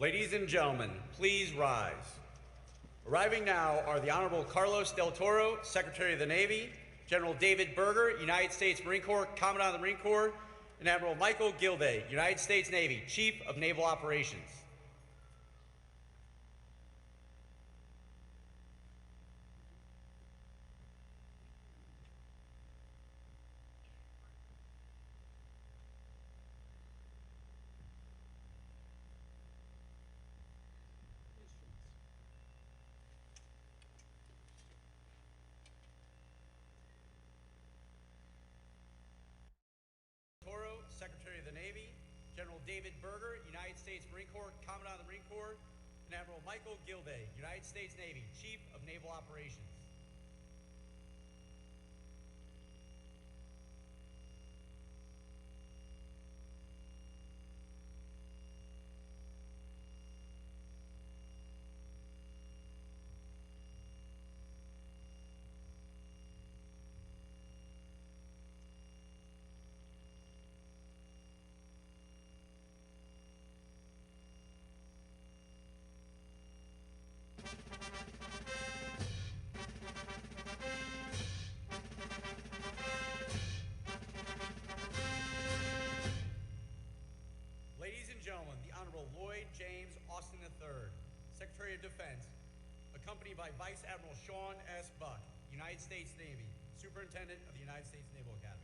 Ladies and gentlemen, please rise. Arriving now are the Honorable Carlos Del Toro, Secretary of the Navy, General David Berger, United States Marine Corps, Commandant of the Marine Corps, and Admiral Michael Gilday, United States Navy, Chief of Naval Operations. Secretary of the Navy, General David Berger, United States Marine Corps, Commandant of the Marine Corps, and Admiral Michael Gilday, United States Navy, Chief of Naval Operations. Secretary of Defense, accompanied by Vice Admiral Sean S. Buck, United States Navy, Superintendent of the United States Naval Academy.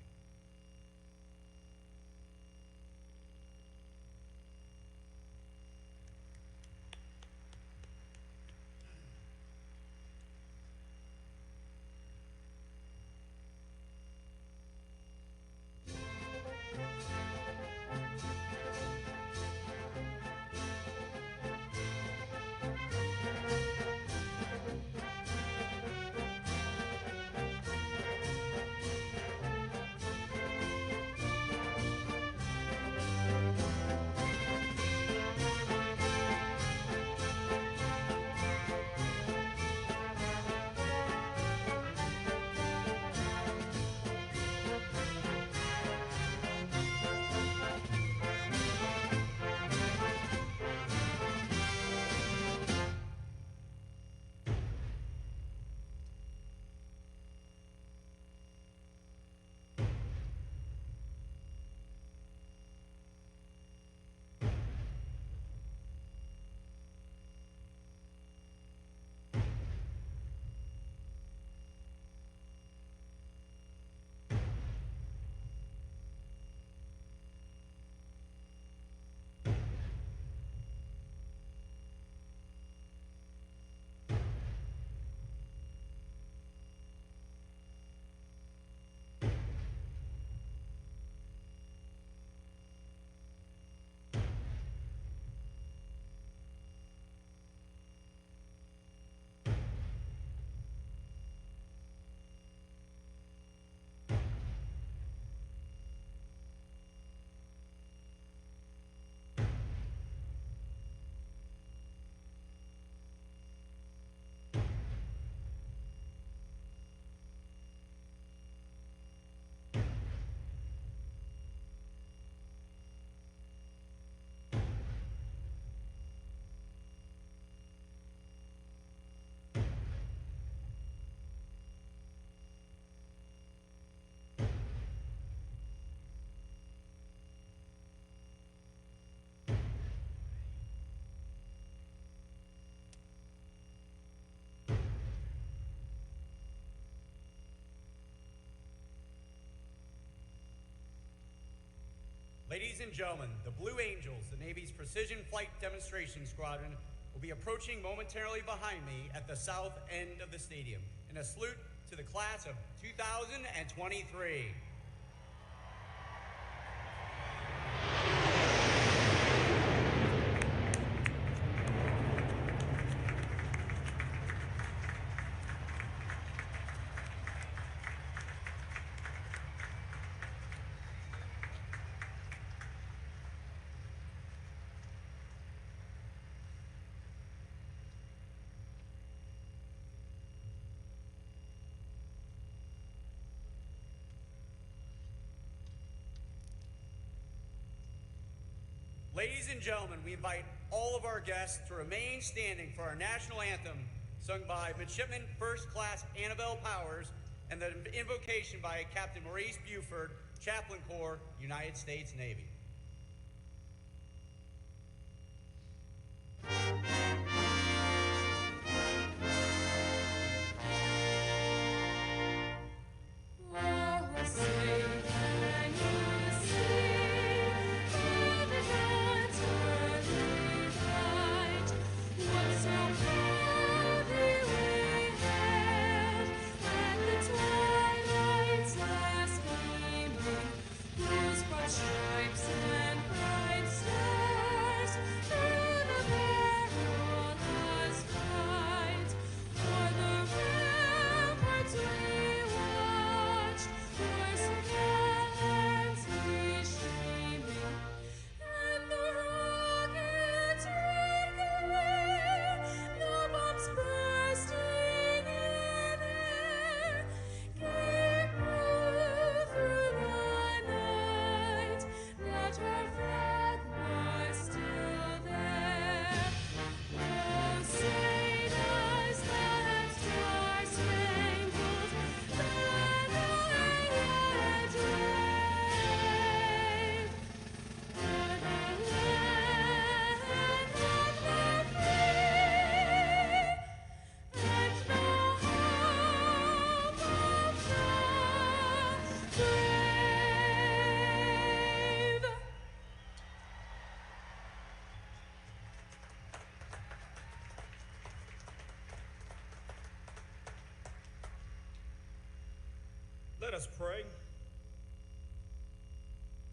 Ladies and gentlemen, the Blue Angels, the Navy's Precision Flight Demonstration Squadron, will be approaching momentarily behind me at the south end of the stadium in a salute to the class of 2023. Ladies and gentlemen, we invite all of our guests to remain standing for our national anthem, sung by Midshipman First Class Annabelle Powers, and the invocation by Captain Maurice Buford, Chaplain Corps, United States Navy. Let us pray.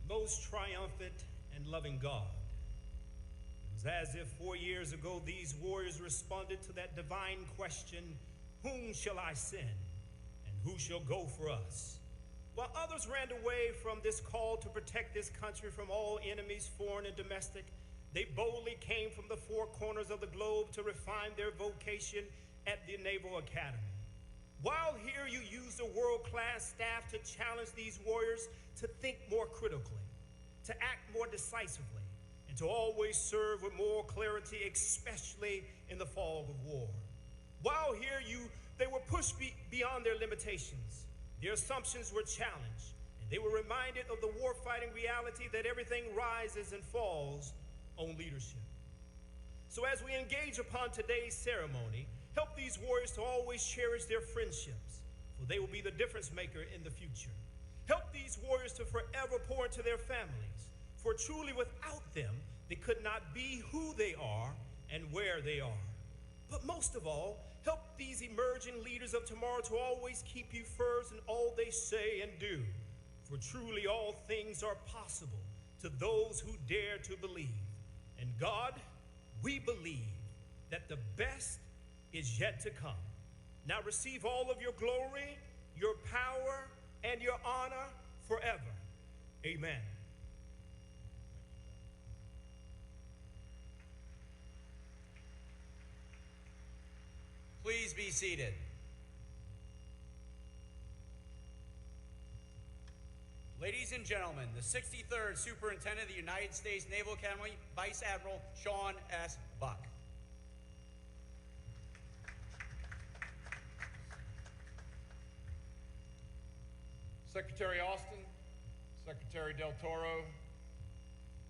Most triumphant and loving God, it was as if 4 years ago these warriors responded to that divine question, whom shall I send and who shall go for us? While others ran away from this call to protect this country from all enemies, foreign and domestic, they boldly came from the four corners of the globe to refine their vocation at the Naval Academy. While here, you used a world-class staff to challenge these warriors to think more critically, to act more decisively, and to always serve with more clarity, especially in the fog of war. While here, they were pushed beyond their limitations. Their assumptions were challenged, and they were reminded of the war-fighting reality that everything rises and falls on leadership. So as we engage upon today's ceremony, help these warriors to always cherish their friendships, for they will be the difference maker in the future. Help these warriors to forever pour into their families, for truly without them, they could not be who they are and where they are. But most of all, help these emerging leaders of tomorrow to always keep you first in all they say and do, for truly all things are possible to those who dare to believe. And God, we believe that the best is yet to come. Now receive all of your glory, your power, and your honor forever. Amen. Please be seated. Ladies and gentlemen, the 63rd Superintendent of the United States Naval Academy, Vice Admiral Sean S. Buck. Secretary Austin, Secretary Del Toro,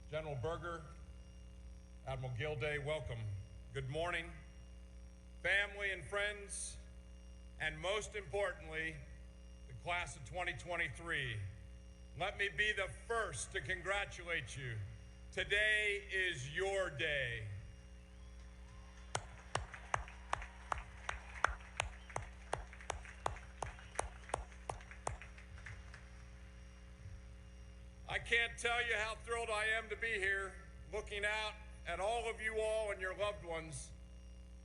General Berger, Admiral Gilday, welcome. Good morning, family and friends, and most importantly, the class of 2023. Let me be the first to congratulate you. Today is your day. I can't tell you how thrilled I am to be here, looking out at all of you all and your loved ones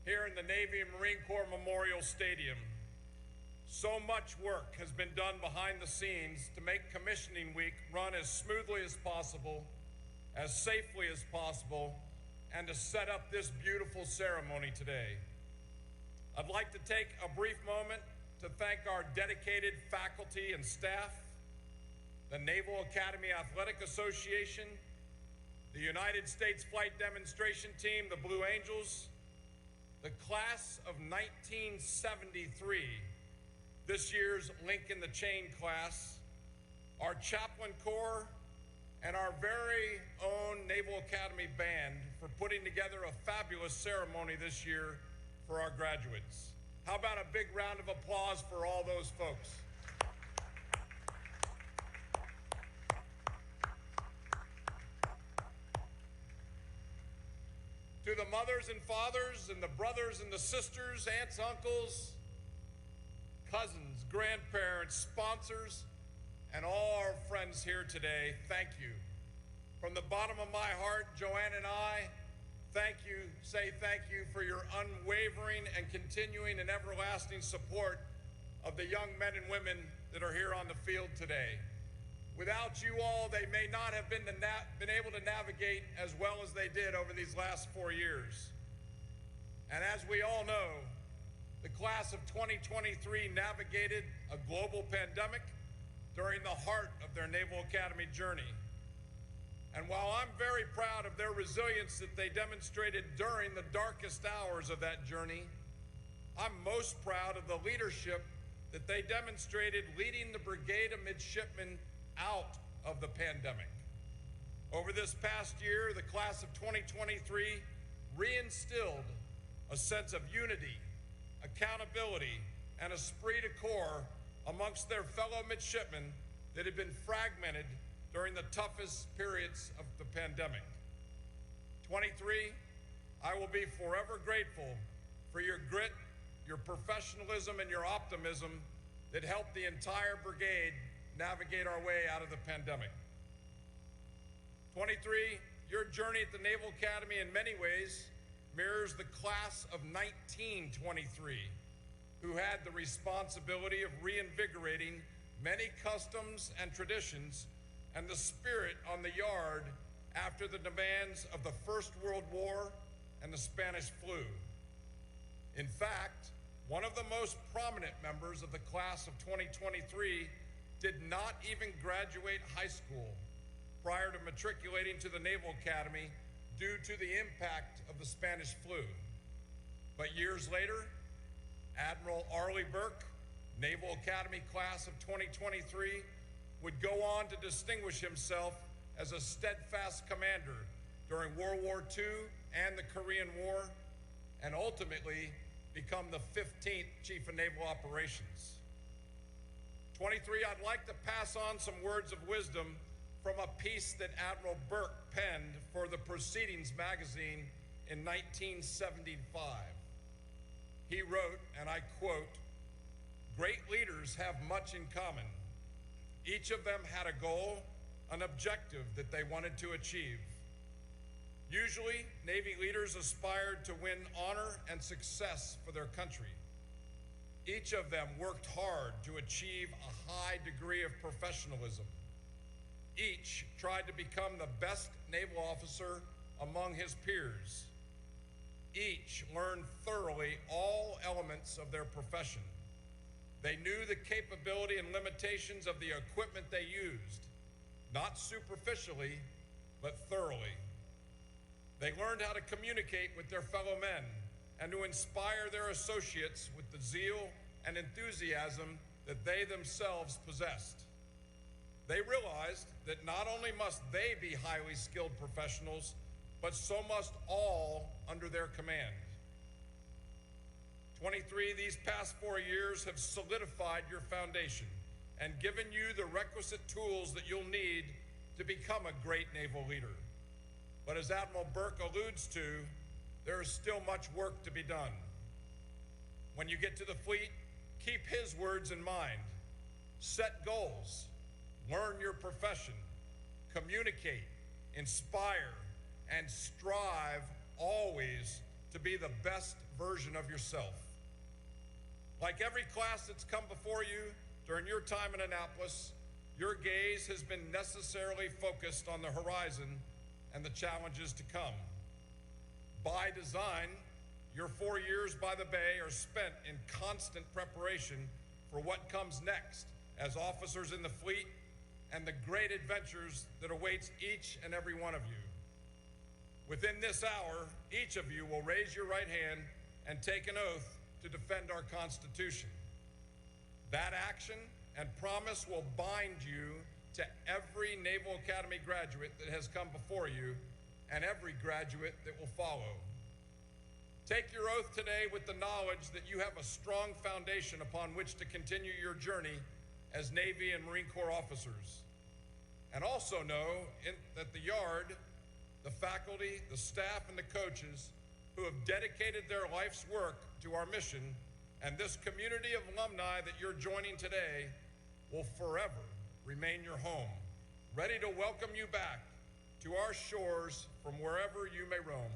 here in the Navy and Marine Corps Memorial Stadium. So much work has been done behind the scenes to make commissioning week run as smoothly as possible, as safely as possible, and to set up this beautiful ceremony today. I'd like to take a brief moment to thank our dedicated faculty and staff, the Naval Academy Athletic Association, the United States Flight Demonstration Team, the Blue Angels, the class of 1973, this year's Link in the Chain class, our chaplain corps, and our very own Naval Academy band for putting together a fabulous ceremony this year for our graduates. How about a big round of applause for all those folks? To the mothers and fathers and the brothers and the sisters, aunts, uncles, cousins, grandparents, sponsors, and all our friends here today, thank you. From the bottom of my heart, Joanne and I say thank you for your unwavering and continuing and everlasting support of the young men and women that are here on the field today. Without you all, they may not have been able to navigate as well as they did over these last 4 years. And as we all know, the class of 2023 navigated a global pandemic during the heart of their Naval Academy journey. And while I'm very proud of their resilience that they demonstrated during the darkest hours of that journey, I'm most proud of the leadership that they demonstrated leading the brigade of midshipmen out of the pandemic. Over this past year, the class of 2023 reinstilled a sense of unity, accountability, and esprit de corps amongst their fellow midshipmen that had been fragmented during the toughest periods of the pandemic. 23, I will be forever grateful for your grit, your professionalism, and your optimism that helped the entire brigade navigate our way out of the pandemic. 23, your journey at the Naval Academy in many ways mirrors the class of 1923, who had the responsibility of reinvigorating many customs and traditions and the spirit on the yard after the demands of the First World War and the Spanish flu. In fact, one of the most prominent members of the class of 2023 did not even graduate high school prior to matriculating to the Naval Academy due to the impact of the Spanish flu. But years later, Admiral Arleigh Burke, Naval Academy class of 2023, would go on to distinguish himself as a steadfast commander during World War II and the Korean War, and ultimately become the 15th Chief of Naval Operations. 23, I'd like to pass on some words of wisdom from a piece that Admiral Burke penned for the Proceedings magazine in 1975. He wrote, and I quote, "Great leaders have much in common. Each of them had a goal, an objective that they wanted to achieve. Usually, Navy leaders aspired to win honor and success for their country. Each of them worked hard to achieve a high degree of professionalism. Each tried to become the best naval officer among his peers. Each learned thoroughly all elements of their profession. They knew the capability and limitations of the equipment they used, not superficially, but thoroughly. They learned how to communicate with their fellow men and to inspire their associates with the zeal and enthusiasm that they themselves possessed. They realized that not only must they be highly skilled professionals, but so must all under their command. 23, these past 4 years have solidified your foundation and given you the requisite tools that you'll need to become a great naval leader. But as Admiral Burke alludes to, there is still much work to be done. When you get to the fleet, keep his words in mind. Set goals, learn your profession, communicate, inspire, and strive always to be the best version of yourself. Like every class that's come before you during your time in Annapolis, your gaze has been necessarily focused on the horizon and the challenges to come. By design, your 4 years by the Bay are spent in constant preparation for what comes next as officers in the fleet and the great adventures that awaits each and every one of you. Within this hour, each of you will raise your right hand and take an oath to defend our Constitution. That action and promise will bind you to every Naval Academy graduate that has come before you and every graduate that will follow. Take your oath today with the knowledge that you have a strong foundation upon which to continue your journey as Navy and Marine Corps officers. And also know that the Yard, the faculty, the staff, and the coaches who have dedicated their life's work to our mission and this community of alumni that you're joining today will forever remain your home, ready to welcome you back to our shores from wherever you may roam.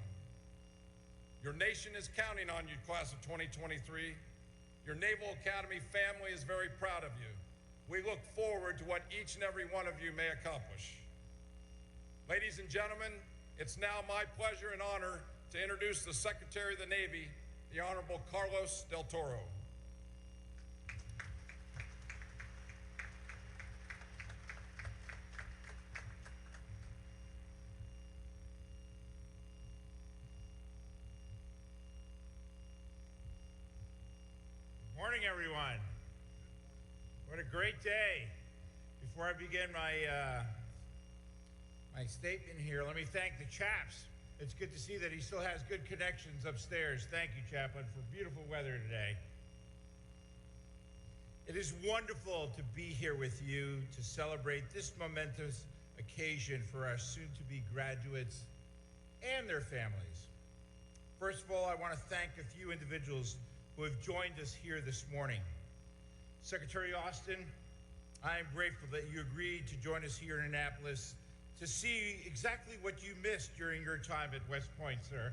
Your nation is counting on you, class of 2023. Your Naval Academy family is very proud of you. We look forward to what each and every one of you may accomplish. Ladies and gentlemen, it's now my pleasure and honor to introduce the Secretary of the Navy, the Honorable Carlos Del Toro. Morning, everyone. What a great day. Before I begin my statement here, let me thank the chaps. It's good to see that he still has good connections upstairs. Thank you, Chaplain, for beautiful weather today. It is wonderful to be here with you to celebrate this momentous occasion for our soon-to-be graduates and their families. First of all, I want to thank a few individuals who have joined us here this morning. Secretary Austin, I am grateful that you agreed to join us here in Annapolis to see exactly what you missed during your time at West Point, sir.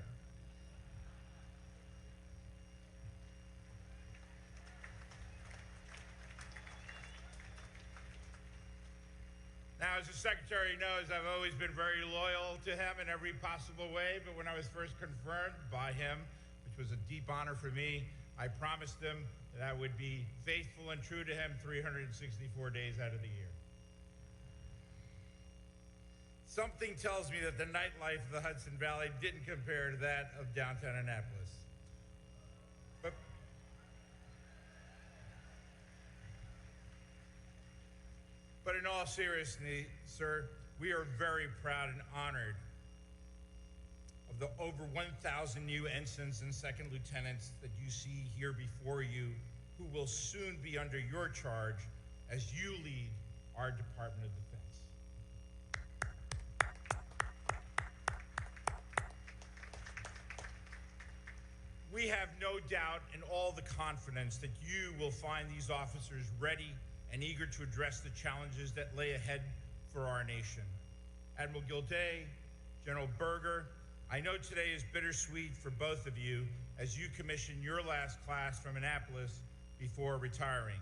Now, as the Secretary knows, I've always been very loyal to him in every possible way, but when I was first confirmed by him, which was a deep honor for me, I promised him that I would be faithful and true to him 364 days out of the year. Something tells me that the nightlife of the Hudson Valley didn't compare to that of downtown Annapolis. But in all seriousness, sir, we are very proud and honored of the over 1,000 new ensigns and second lieutenants that you see here before you, who will soon be under your charge as you lead our Department of Defense. We have no doubt and all the confidence that you will find these officers ready and eager to address the challenges that lay ahead for our nation. Admiral Gilday, General Berger, I know today is bittersweet for both of you as you commission your last class from Annapolis before retiring.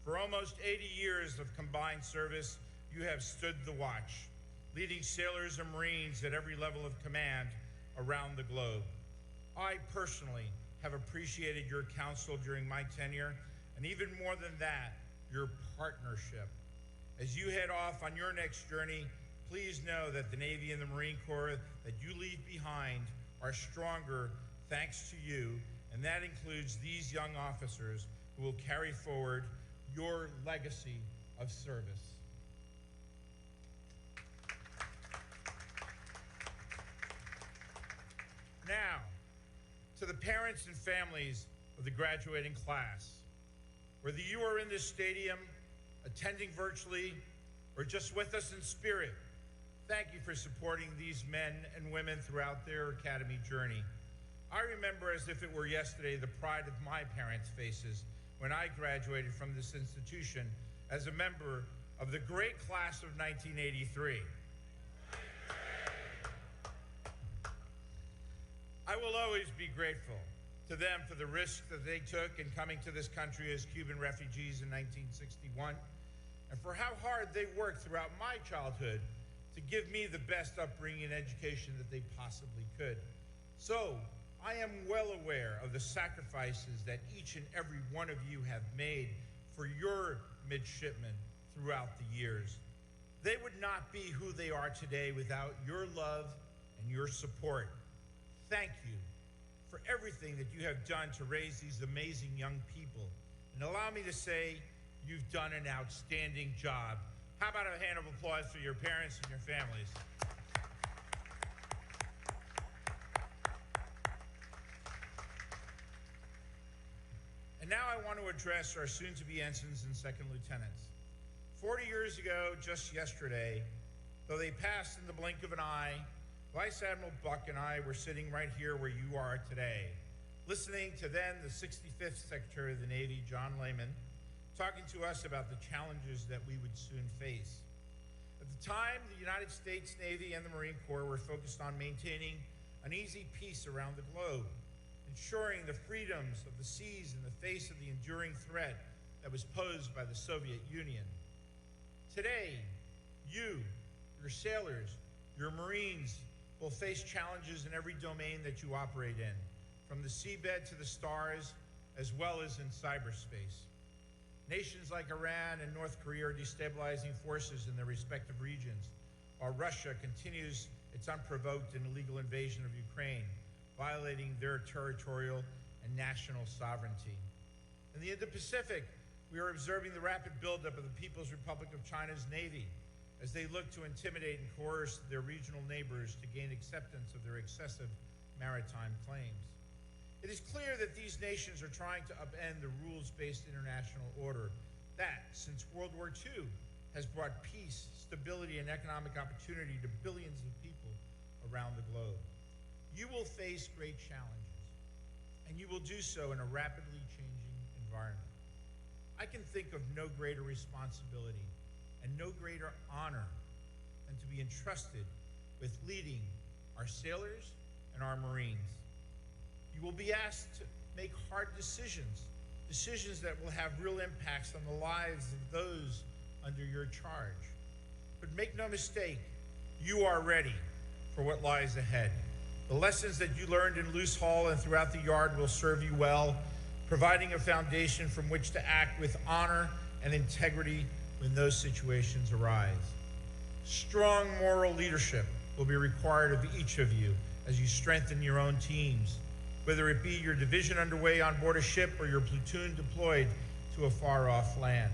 For almost 80 years of combined service, you have stood the watch, leading sailors and Marines at every level of command around the globe. I personally have appreciated your counsel during my tenure, and even more than that, your partnership. As you head off on your next journey, please know that the Navy and the Marine Corps that you leave behind are stronger thanks to you, and that includes these young officers who will carry forward your legacy of service. Now, to the parents and families of the graduating class, whether you are in this stadium attending virtually, or just with us in spirit, thank you for supporting these men and women throughout their academy journey. I remember as if it were yesterday the pride of my parents' faces when I graduated from this institution as a member of the great class of 1983. I will always be grateful to them for the risk that they took in coming to this country as Cuban refugees in 1961, and for how hard they worked throughout my childhood to give me the best upbringing and education that they possibly could. So, I am well aware of the sacrifices that each and every one of you have made for your midshipmen throughout the years. They would not be who they are today without your love and your support. Thank you for everything that you have done to raise these amazing young people. And allow me to say, you've done an outstanding job. How about a hand of applause for your parents and your families? And now I want to address our soon-to-be ensigns and second lieutenants. 40 years ago, just yesterday, though they passed in the blink of an eye, Vice Admiral Buck and I were sitting right here where you are today, listening to then the 65th Secretary of the Navy, John Lehman, talking to us about the challenges that we would soon face. At the time, the United States Navy and the Marine Corps were focused on maintaining an easy peace around the globe, ensuring the freedoms of the seas in the face of the enduring threat that was posed by the Soviet Union. Today, you, your sailors, your Marines will face challenges in every domain that you operate in, from the seabed to the stars, as well as in cyberspace. Nations like Iran and North Korea are destabilizing forces in their respective regions, while Russia continues its unprovoked and illegal invasion of Ukraine, violating their territorial and national sovereignty. In the Indo-Pacific, we are observing the rapid buildup of the People's Republic of China's Navy as they look to intimidate and coerce their regional neighbors to gain acceptance of their excessive maritime claims. It is clear that these nations are trying to upend the rules-based international order that, since World War II, has brought peace, stability, and economic opportunity to billions of people around the globe. You will face great challenges, and you will do so in a rapidly changing environment. I can think of no greater responsibility and no greater honor than to be entrusted with leading our sailors and our Marines. You will be asked to make hard decisions, decisions that will have real impacts on the lives of those under your charge. But make no mistake, you are ready for what lies ahead. The lessons that you learned in Loose Hall and throughout the yard will serve you well, providing a foundation from which to act with honor and integrity when those situations arise. Strong moral leadership will be required of each of you as you strengthen your own teams, whether it be your division underway on board a ship or your platoon deployed to a far-off land.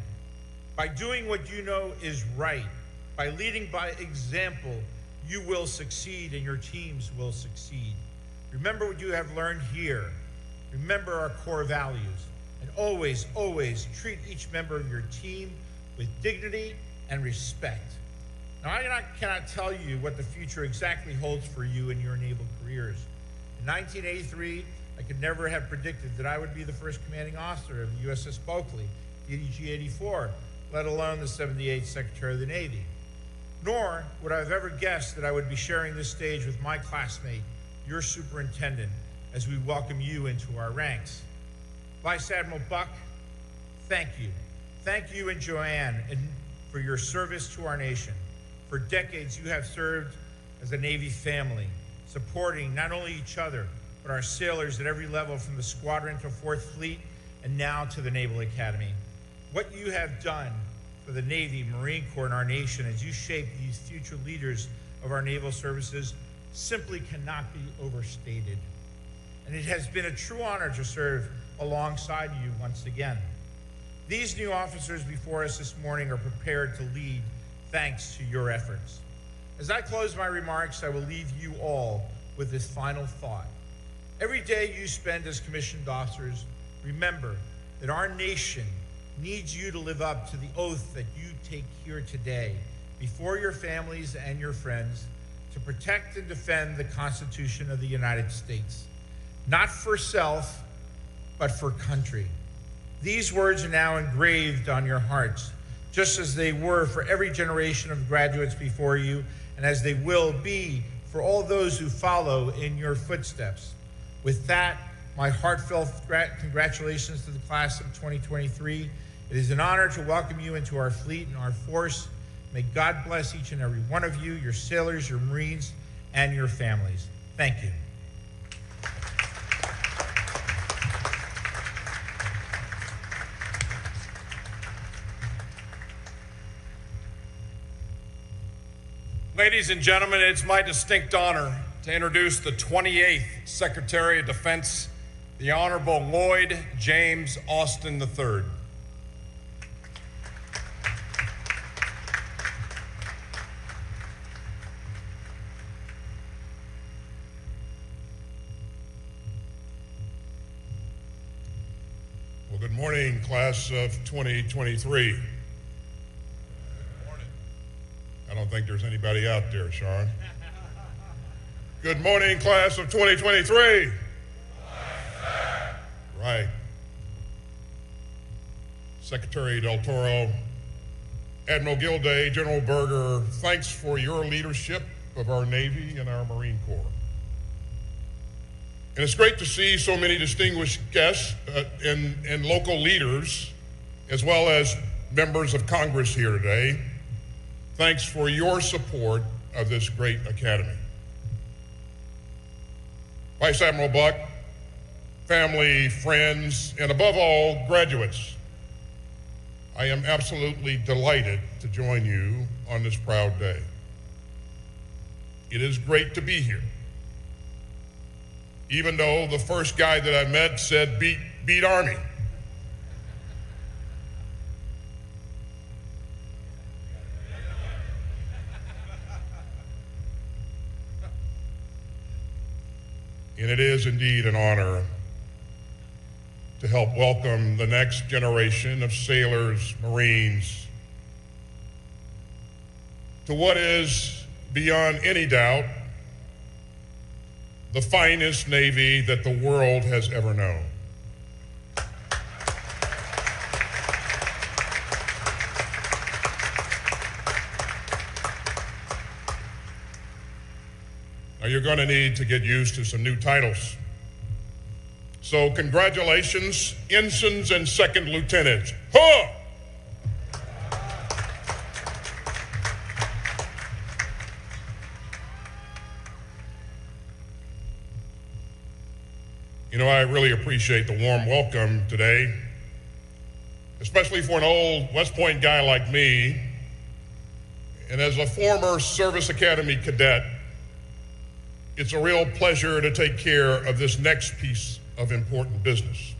By doing what you know is right, by leading by example, you will succeed and your teams will succeed. Remember what you have learned here. Remember our core values, and always, always treat each member of your team with dignity and respect. Now, I cannot tell you what the future exactly holds for you in your naval careers. In 1983, I could never have predicted that I would be the first commanding officer of the USS Bulkley, DDG-84, let alone the 78th Secretary of the Navy. Nor would I have ever guessed that I would be sharing this stage with my classmate, your superintendent, as we welcome you into our ranks. Vice Admiral Buck, thank you. Thank you and Joanne for your service to our nation. For decades, you have served as a Navy family, supporting not only each other, but our sailors at every level from the squadron to 4th Fleet and now to the Naval Academy. What you have done for the Navy, Marine Corps, and our nation as you shape these future leaders of our naval services simply cannot be overstated. And it has been a true honor to serve alongside you once again. These new officers before us this morning are prepared to lead thanks to your efforts. As I close my remarks, I will leave you all with this final thought. Every day you spend as commissioned officers, remember that our nation needs you to live up to the oath that you take here today before your families and your friends to protect and defend the Constitution of the United States, not for self, but for country. These words are now engraved on your hearts, just as they were for every generation of graduates before you, and as they will be for all those who follow in your footsteps. With that, my heartfelt congratulations to the class of 2023. It is an honor to welcome you into our fleet and our force. May God bless each and every one of you, your sailors, your Marines, and your families. Thank you. Ladies and gentlemen, it's my distinct honor to introduce the 28th Secretary of Defense, the Honorable Lloyd James Austin III. Well, good morning, class of 2023. I don't think there's anybody out there, Sharon. Good morning, class of 2023. Right. Secretary Del Toro, Admiral Gilday, General Berger, thanks for your leadership of our Navy and our Marine Corps. And it's great to see so many distinguished guests and local leaders, as well as members of Congress here today. Thanks for your support of this great academy. Vice Admiral Buck, family, friends, and above all, graduates, I am absolutely delighted to join you on this proud day. It is great to be here. Even though the first guy that I met said, beat Army. And it is indeed an honor to help welcome the next generation of sailors, Marines, to what is, beyond any doubt, the finest Navy that the world has ever known. Now, you're going to need to get used to some new titles. So congratulations, ensigns and second lieutenants. Huh! You know, I really appreciate the warm welcome today, especially for an old West Point guy like me. And as a former Service Academy cadet, it's a real pleasure to take care of this next piece of important business.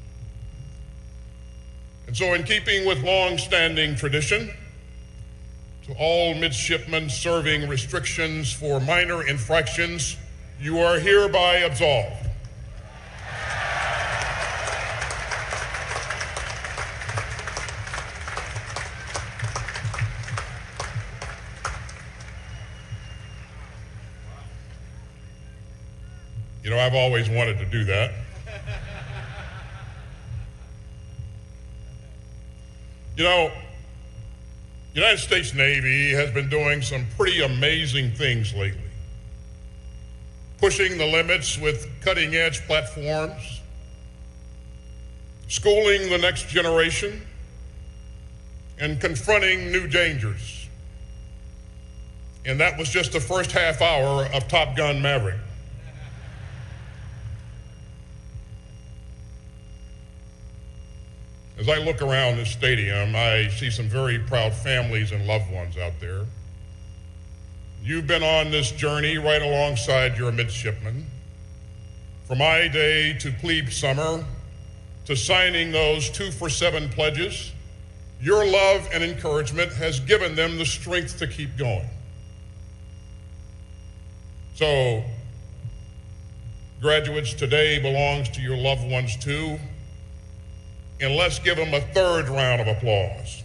And so, in keeping with long-standing tradition, to all midshipmen serving restrictions for minor infractions, you are hereby absolved. You know, I've always wanted to do that. You know, the United States Navy has been doing some pretty amazing things lately. Pushing the limits with cutting-edge platforms, schooling the next generation, and confronting new dangers. And that was just the first half hour of Top Gun Maverick. As I look around this stadium, I see some very proud families and loved ones out there. You've been on this journey right alongside your midshipmen. From my day to plebe summer, to signing those 2 for 7 pledges, your love and encouragement has given them the strength to keep going. So, graduates, today belongs to your loved ones too. And let's give them a third round of applause.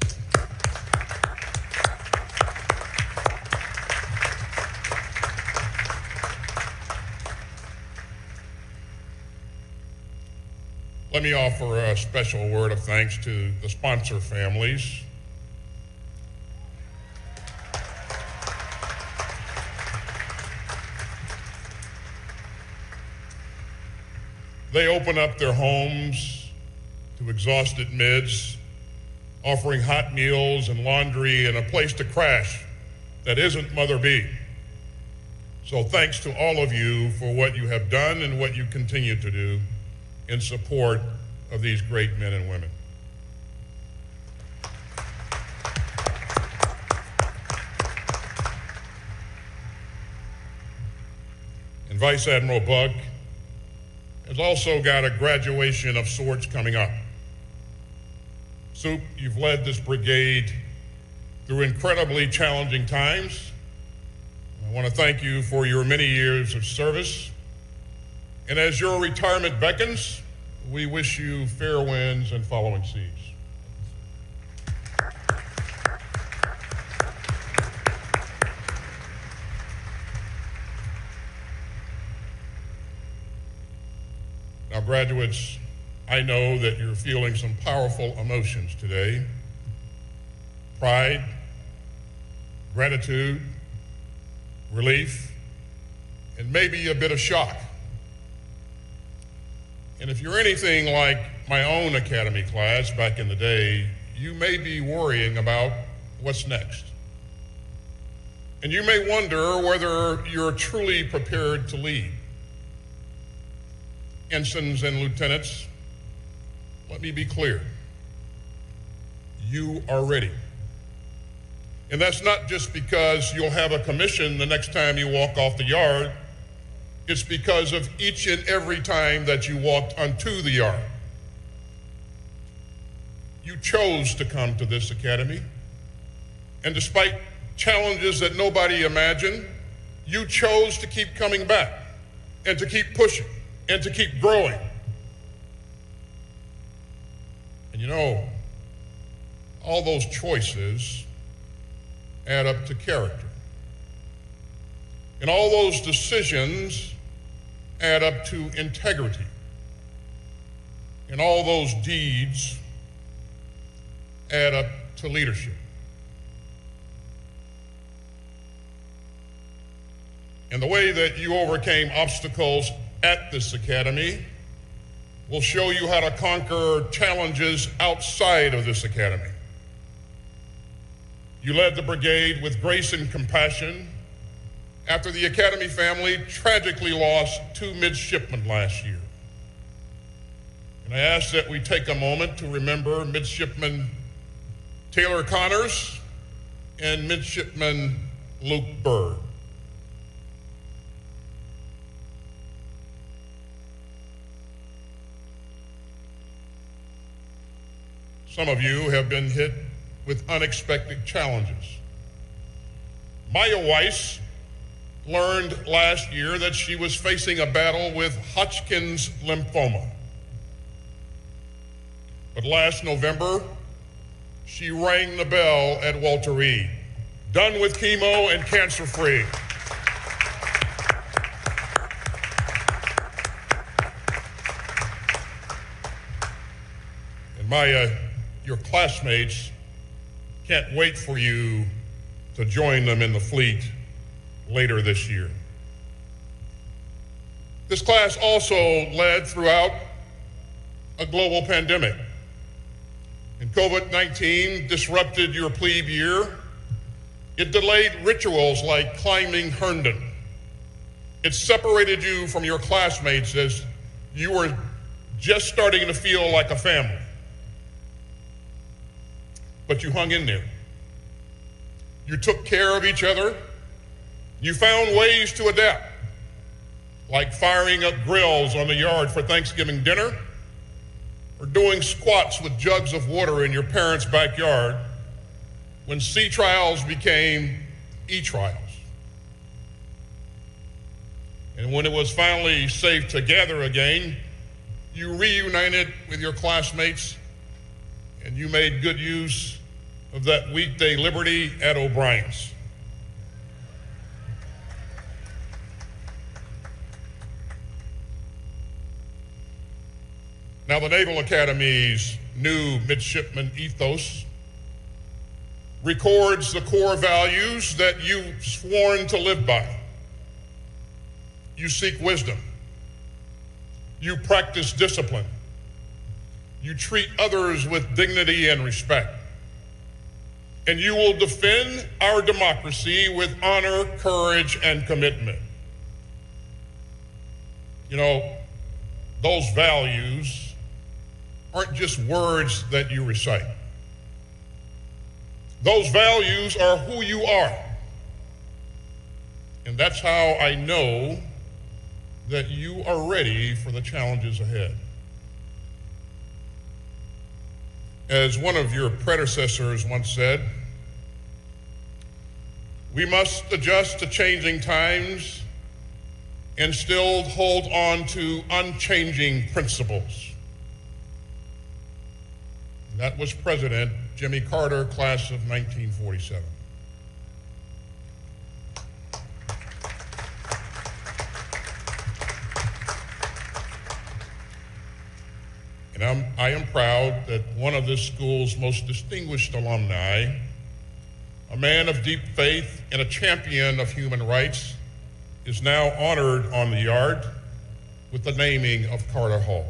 Let me offer a special word of thanks to the sponsor families. They open up their homes to exhausted mids, offering hot meals and laundry and a place to crash that isn't Mother B. So thanks to all of you for what you have done and what you continue to do in support of these great men and women. And Vice Admiral Buck has also got a graduation of sorts coming up. Soup, you've led this brigade through incredibly challenging times. I want to thank you for your many years of service. And as your retirement beckons, we wish you fair winds and following seas. Now, graduates, I know that you're feeling some powerful emotions today. Pride, gratitude, relief, and maybe a bit of shock. And if you're anything like my own academy class back in the day, you may be worrying about what's next. And you may wonder whether you're truly prepared to lead. Ensigns and lieutenants, let me be clear. You are ready. And that's not just because you'll have a commission the next time you walk off the yard. It's because of each and every time that you walked onto the yard. You chose to come to this academy. And despite challenges that nobody imagined, you chose to keep coming back and to keep pushing and to keep growing. And you know, all those choices add up to character. And all those decisions add up to integrity. And all those deeds add up to leadership. And the way that you overcame obstacles at this academy will show you how to conquer challenges outside of this academy. You led the brigade with grace and compassion after the academy family tragically lost 2 midshipmen last year. And I ask that we take a moment to remember Midshipman Taylor Connors and Midshipman Luke Bird. Some of you have been hit with unexpected challenges. Maya Weiss learned last year that she was facing a battle with Hodgkin's lymphoma. But last November, she rang the bell at Walter Reed, done with chemo and cancer-free. And Maya, your classmates can't wait for you to join them in the fleet later this year. This class also led throughout a global pandemic. And COVID-19 disrupted your plebe year. It delayed rituals like climbing Herndon. It separated you from your classmates as you were just starting to feel like a family. But you hung in there. You took care of each other. You found ways to adapt, like firing up grills on the yard for Thanksgiving dinner, or doing squats with jugs of water in your parents' backyard when sea trials became e-trials. And when it was finally safe to gather again, you reunited with your classmates and you made good use of that weekday liberty at O'Brien's. Now, the Naval Academy's new midshipman ethos records the core values that you've sworn to live by. You seek wisdom. You practice discipline. You treat others with dignity and respect. And you will defend our democracy with honor, courage, and commitment. You know, those values aren't just words that you recite. Those values are who you are. And that's how I know that you are ready for the challenges ahead. As one of your predecessors once said, we must adjust to changing times and still hold on to unchanging principles. That was President Jimmy Carter, class of 1947. And I am proud that one of this school's most distinguished alumni, a man of deep faith and a champion of human rights, is now honored on the yard with the naming of Carter Hall.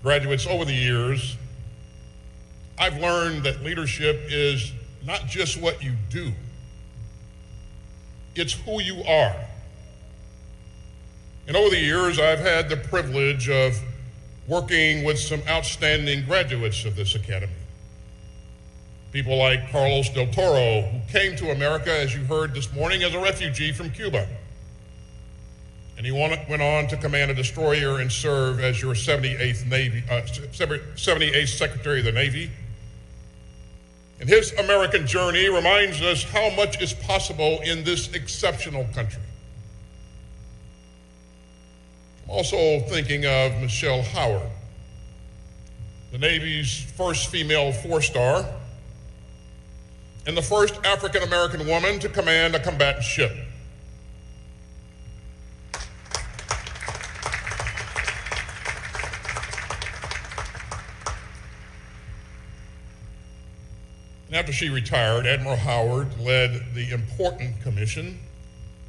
Graduates, over the years, I've learned that leadership is not just what you do, it's who you are. And over the years, I've had the privilege of working with some outstanding graduates of this academy. People like Carlos del Toro, who came to America, as you heard this morning, as a refugee from Cuba. And he went on to command a destroyer and serve as your 78th Secretary of the Navy. And his American journey reminds us how much is possible in this exceptional country. I'm also thinking of Michelle Howard, the Navy's first female four-star and the first African-American woman to command a combatant ship. And after she retired, Admiral Howard led the important commission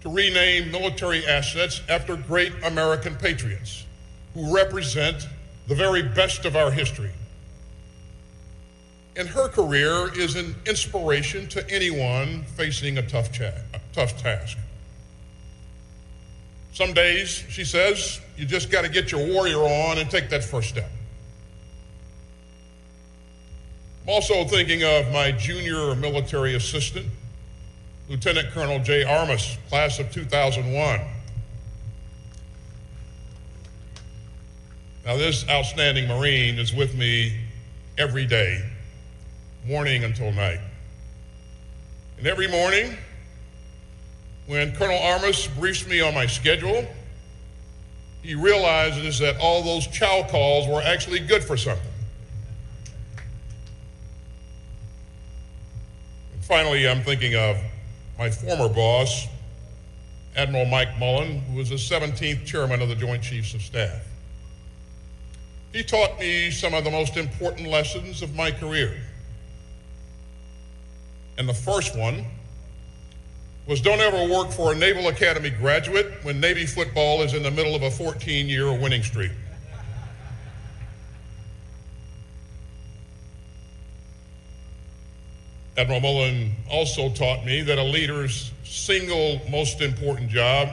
to rename military assets after great American patriots who represent the very best of our history. And her career is an inspiration to anyone facing a tough task. Some days, she says, you just got to get your warrior on and take that first step. I'm also thinking of my junior military assistant, Lieutenant Colonel Jay Armas, class of 2001. Now, this outstanding Marine is with me every day, morning until night. And every morning, when Colonel Armas briefs me on my schedule, he realizes that all those chow calls were actually good for something. And finally, I'm thinking of my former boss, Admiral Mike Mullen, who was the 17th chairman of the Joint Chiefs of Staff. He taught me some of the most important lessons of my career. And the first one was don't ever work for a Naval Academy graduate when Navy football is in the middle of a 14-year winning streak. Admiral Mullen also taught me that a leader's single most important job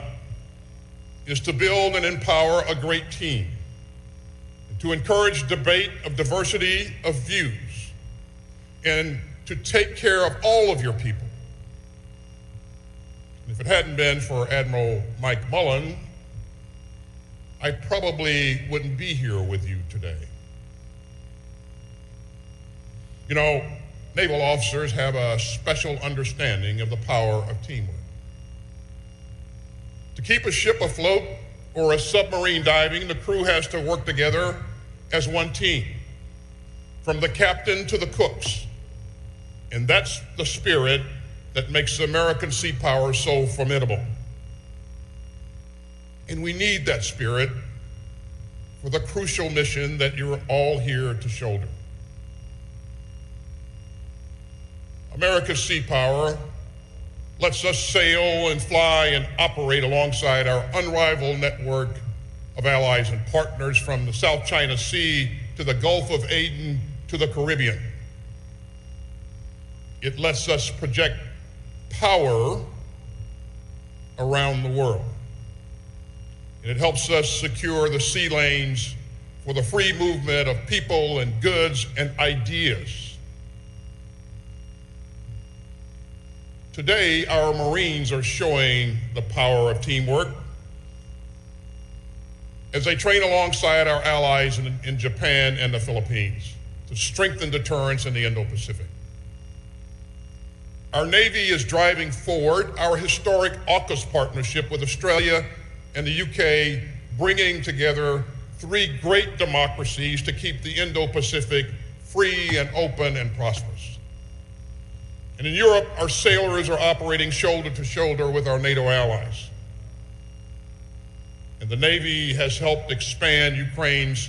is to build and empower a great team, and to encourage debate of diversity of views, and to take care of all of your people. If it hadn't been for Admiral Mike Mullen, I probably wouldn't be here with you today. You know, naval officers have a special understanding of the power of teamwork. To keep a ship afloat or a submarine diving, the crew has to work together as one team, from the captain to the cooks. And that's the spirit that makes American sea power so formidable. And we need that spirit for the crucial mission that you're all here to shoulder. America's sea power lets us sail and fly and operate alongside our unrivaled network of allies and partners from the South China Sea to the Gulf of Aden to the Caribbean. It lets us project power around the world. And it helps us secure the sea lanes for the free movement of people and goods and ideas. Today, our Marines are showing the power of teamwork as they train alongside our allies in Japan and the Philippines to strengthen deterrence in the Indo-Pacific. Our Navy is driving forward our historic AUKUS partnership with Australia and the UK, bringing together three great democracies to keep the Indo-Pacific free and open and prosperous. And in Europe, our sailors are operating shoulder to shoulder with our NATO allies. And the Navy has helped expand Ukraine's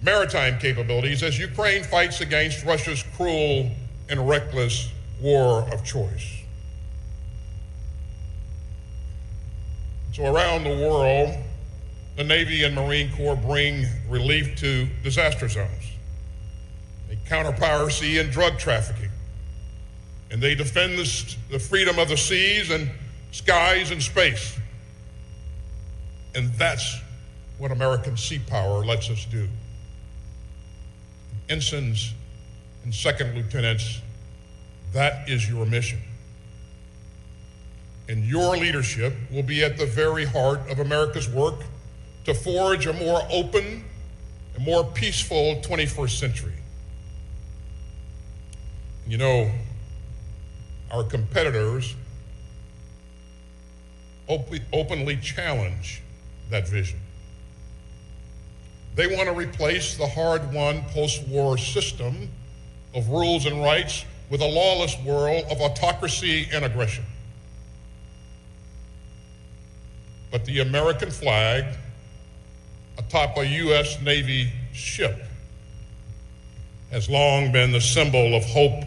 maritime capabilities as Ukraine fights against Russia's cruel and reckless war of choice. So around the world, the Navy and Marine Corps bring relief to disaster zones. They counter piracy and drug trafficking. And they defend the freedom of the seas and skies and space. And that's what American sea power lets us do. Ensigns and second lieutenants, that is your mission. And your leadership will be at the very heart of America's work to forge a more open and more peaceful 21st century. You know, our competitors openly challenge that vision. They want to replace the hard-won post-war system of rules and rights with a lawless world of autocracy and aggression. But the American flag atop a U.S. Navy ship has long been the symbol of hope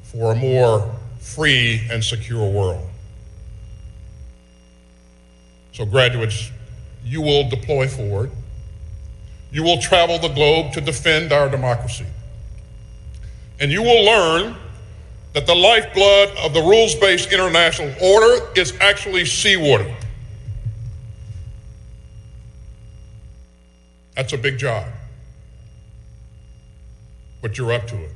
for a more free and secure world. So graduates, you will deploy forward. You will travel the globe to defend our democracy. And you will learn that the lifeblood of the rules-based international order is actually seawater. That's a big job, but you're up to it.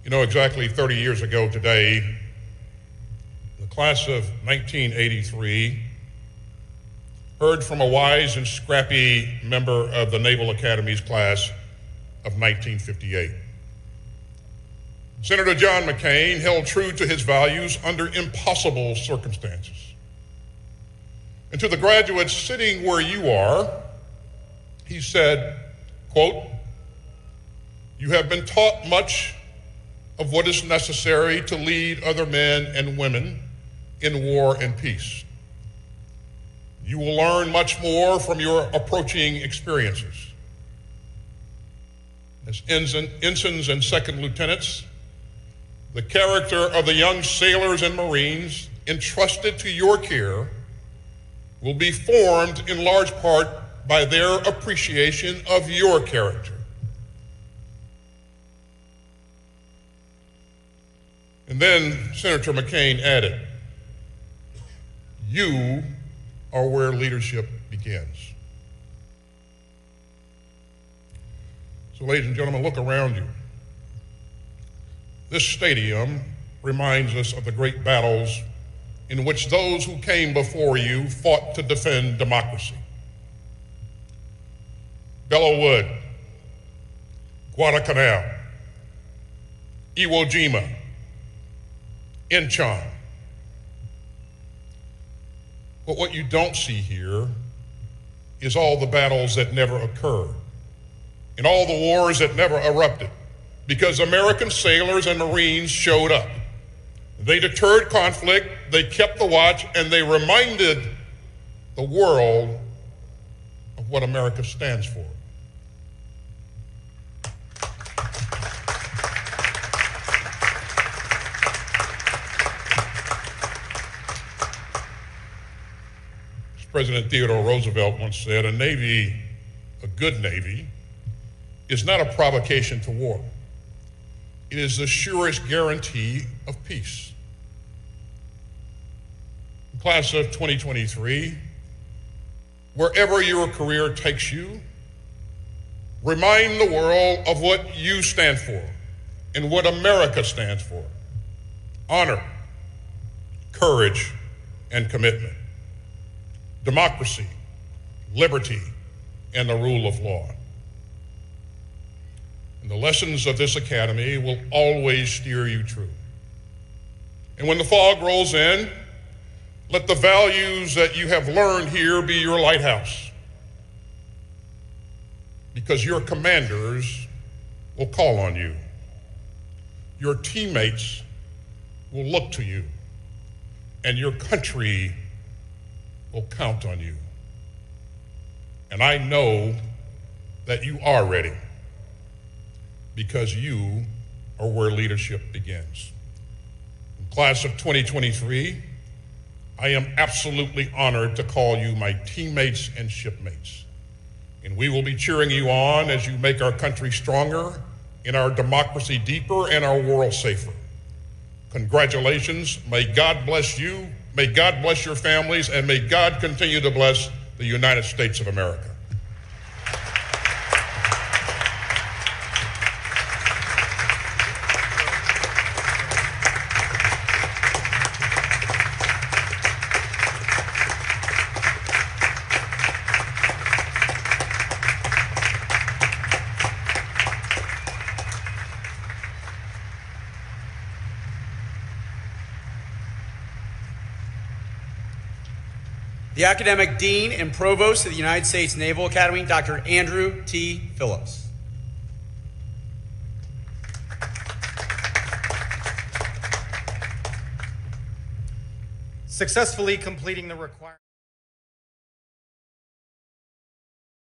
You know, exactly 30 years ago today, the class of 1983 heard from a wise and scrappy member of the Naval Academy's class of 1958. Senator John McCain held true to his values under impossible circumstances. And to the graduates sitting where you are, he said, quote, "You have been taught much of what is necessary to lead other men and women in war and peace. You will learn much more from your approaching experiences. As ensigns and second lieutenants, the character of the young sailors and Marines entrusted to your care will be formed in large part by their appreciation of your character. And then Senator McCain added, you are where leadership begins." So ladies and gentlemen, look around you. This stadium reminds us of the great battles in which those who came before you fought to defend democracy. Belleau Wood, Guadalcanal, Iwo Jima, Incheon. But what you don't see here is all the battles that never occurred and all the wars that never erupted, because American sailors and Marines showed up. They deterred conflict, they kept the watch, and they reminded the world of what America stands for. As President Theodore Roosevelt once said, a good Navy, is not a provocation to war. It is the surest guarantee of peace. Class of 2023, wherever your career takes you, remind the world of what you stand for and what America stands for: honor, courage, and commitment, democracy, liberty, and the rule of law. And the lessons of this academy will always steer you true. And when the fog rolls in, let the values that you have learned here be your lighthouse, because your commanders will call on you. Your teammates will look to you, and your country will count on you. And I know that you are ready, because you are where leadership begins. In class of 2023, I am absolutely honored to call you my teammates and shipmates. And we will be cheering you on as you make our country stronger, and our democracy deeper, and our world safer. Congratulations. May God bless you, may God bless your families, and may God continue to bless the United States of America. The Academic Dean and Provost of the United States Naval Academy, Dr. Andrew T. Phillips. Successfully completing the required